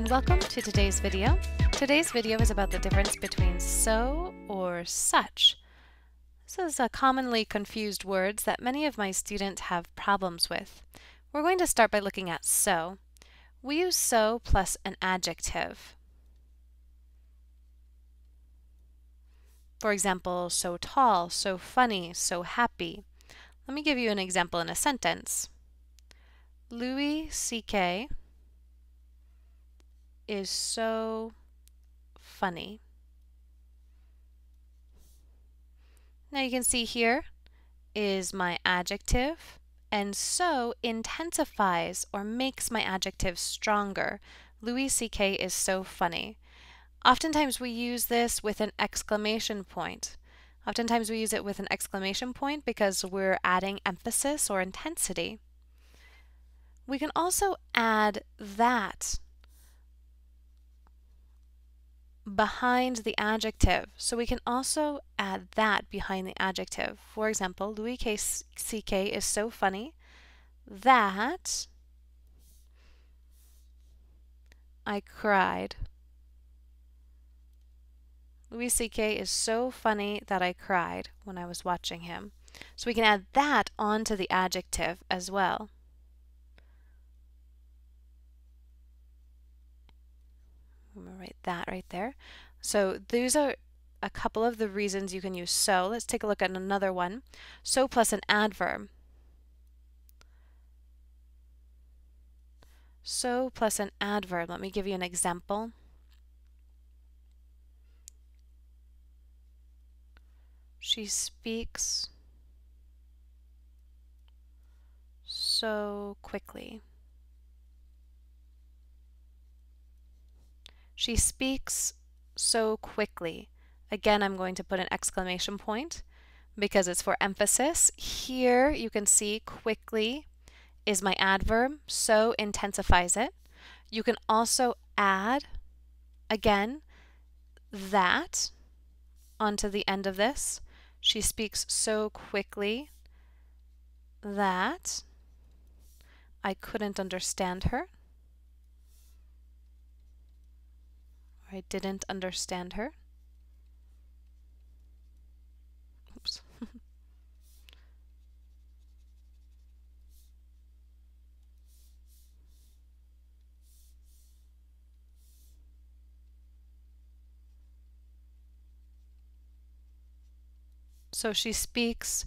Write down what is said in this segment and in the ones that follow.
and welcome to today's video. Today's video is about the difference between so or such. This is a commonly confused words that many of my students have problems with. We're going to start by looking at so. We use so plus an adjective. For example, so tall, so funny, so happy. Let me give you an example in a sentence. Louis C.K. is so funny. Now you can see here is my adjective, and so intensifies or makes my adjective stronger. Louis C.K. is so funny. Oftentimes we use this with an exclamation point. Oftentimes we use it with an exclamation point because we're adding emphasis or intensity. We can also add that behind the adjective. So we can also add that behind the adjective. For example, Louis C.K. is so funny that I cried. Louis C.K. is so funny that I cried when I was watching him. So we can add that onto the adjective as well. I'm going to write that right there. So these are a couple of the reasons you can use so. Let's take a look at another one. So plus an adverb. So plus an adverb. Let me give you an example. She speaks so quickly. She speaks so quickly. Again, I'm going to put an exclamation point because it's for emphasis. Here you can see quickly is my adverb, so intensifies it. You can also add, again, that onto the end of this. She speaks so quickly that I couldn't understand her. I didn't understand her. Oops. So she speaks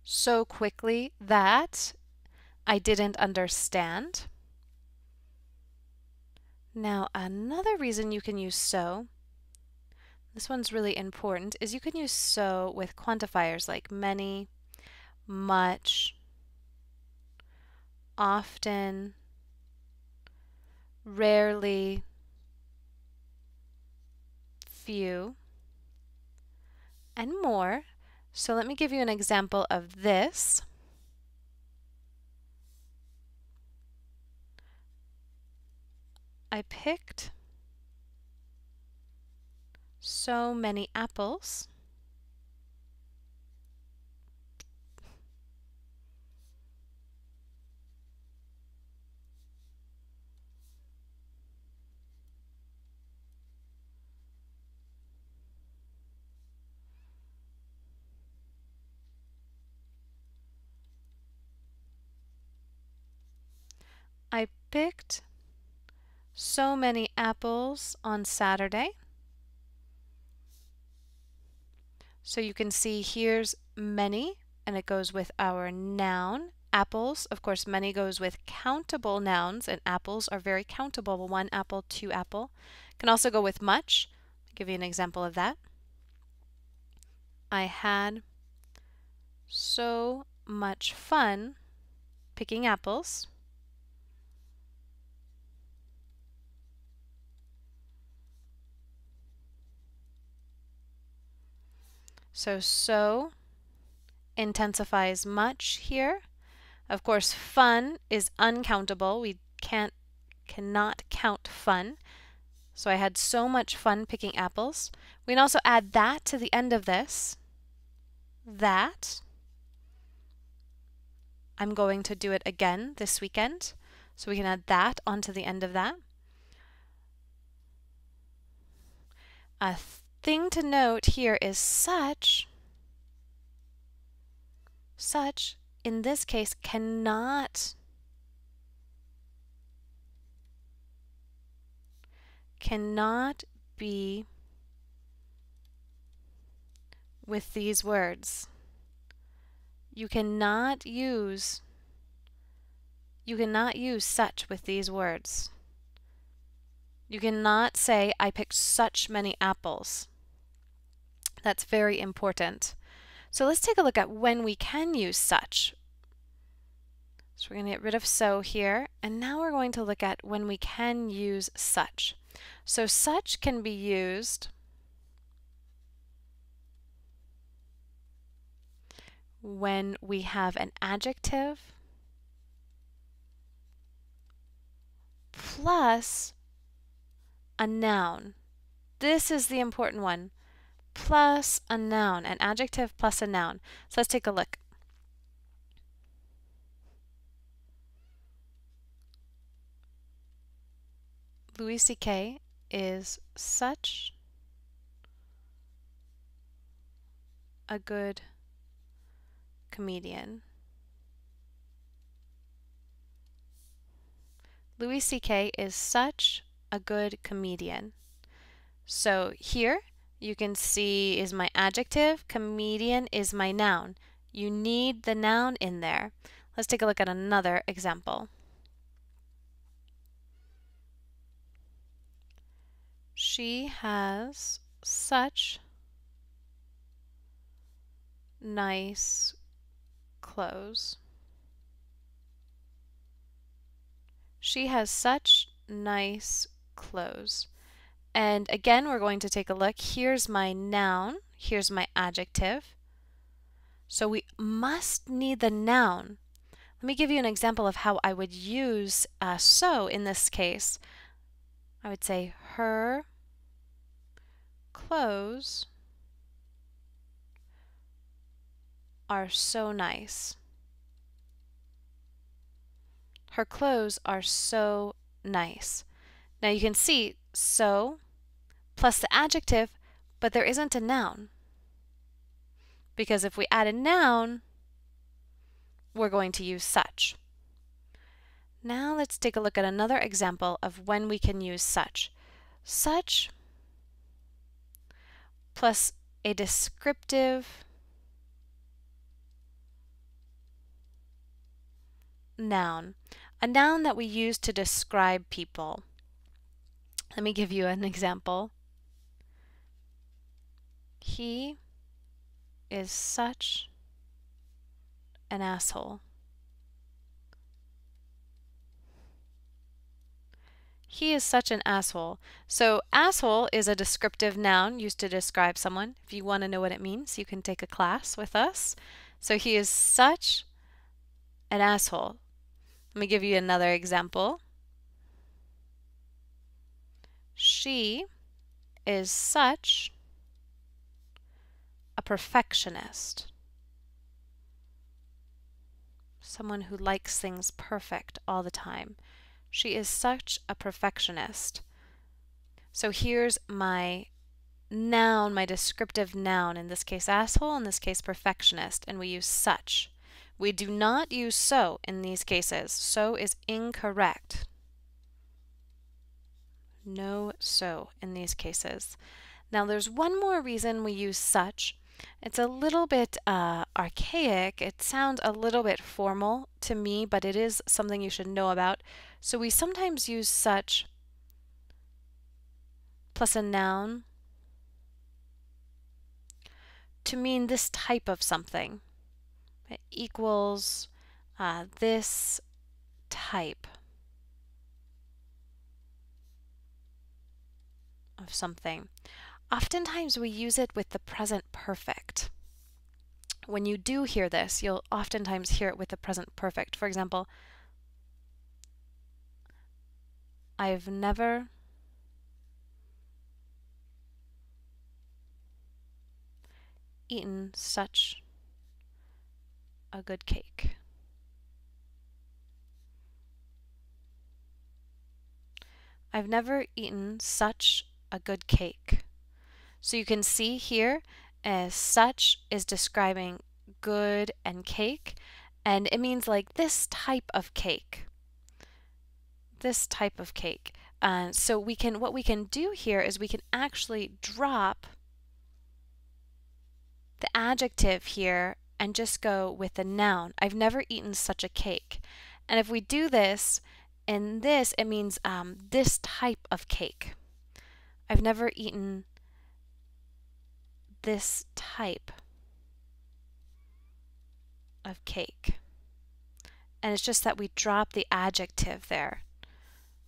so quickly that I didn't understand. Now, another reason you can use so, this one's really important, is you can use so with quantifiers like many, much, often, rarely, few, and more. So let me give you an example of this. I picked so many apples. I picked so many apples on Saturday. So you can see here's many, and it goes with our noun. Apples, of course, many goes with countable nouns, and apples are very countable. 1 apple, 2 apple. Can also go with much. I'll give you an example of that. I had so much fun picking apples. So intensifies much here. Of course, fun is uncountable. We cannot count fun. So I had so much fun picking apples. We can also add that to the end of this. That. I'm going to do it again this weekend. So we can add that onto the end of that. A thing to note here is such in this case cannot be with these words. You cannot use such with these words. You cannot say, I picked such many apples. That's very important. So let's take a look at when we can use such. So we're going to get rid of so here, and now we're going to look at when we can use such. So such can be used when we have an adjective plus a noun. This is the important one. Plus a noun, an adjective plus a noun. So let's take a look. Louis C.K. is such a good comedian. Louis C.K. is such a good comedian. So here you can see is my adjective, comedian is my noun. You need the noun in there. Let's take a look at another example. She has such nice clothes. She has such nice clothes. And again, we're going to take a look. Here's my noun. Here's my adjective. So we must need the noun. Let me give you an example of how I would use so in this case. I would say her clothes are so nice. Her clothes are so nice. Now you can see so plus the adjective, but there isn't a noun. Because if we add a noun, we're going to use such. Now let's take a look at another example of when we can use such. Such plus a descriptive noun. A noun that we use to describe people. Let me give you an example. He is such an asshole. He is such an asshole. So asshole is a descriptive noun used to describe someone. If you want to know what it means, you can take a class with us. So he is such an asshole. Let me give you another example. She is such a perfectionist. Someone who likes things perfect all the time. She is such a perfectionist. So here's my noun, my descriptive noun, in this case asshole, in this case perfectionist, and we use such. We do not use so in these cases. So is incorrect. No so in these cases. Now there's one more reason we use such. It's a little bit archaic. It sounds a little bit formal to me, but it is something you should know about. So we sometimes use such plus a noun to mean this type of something. It equals this type of something. Oftentimes we use it with the present perfect. When you do hear this, you'll oftentimes hear it with the present perfect. For example, I've never eaten such a good cake. I've never eaten such a good cake. So you can see here, such is describing good and cake, and it means like this type of cake. This type of cake. So what we can do here is we can actually drop the adjective here and just go with the noun. I've never eaten such a cake. And if we do this, in this it means this type of cake. I've never eaten this type of cake. And it's just that we drop the adjective there.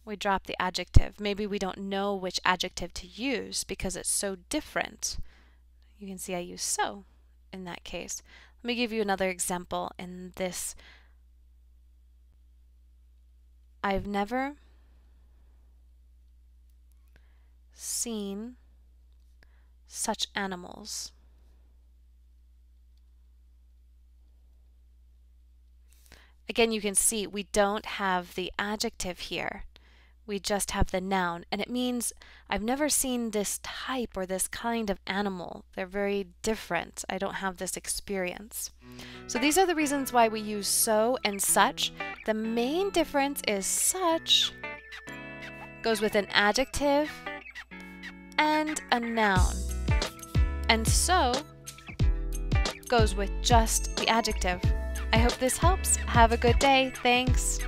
We drop the adjective. Maybe we don't know which adjective to use because it's so different. You can see I use so in that case. Let me give you another example in this. I've never seen such animals. Again, you can see we don't have the adjective here. We just have the noun, and it means I've never seen this type or this kind of animal. They're very different. I don't have this experience. So these are the reasons why we use so and such. The main difference is such goes with an adjective and a noun, and so goes with just the adjective. I hope this helps. Have a good day. Thanks.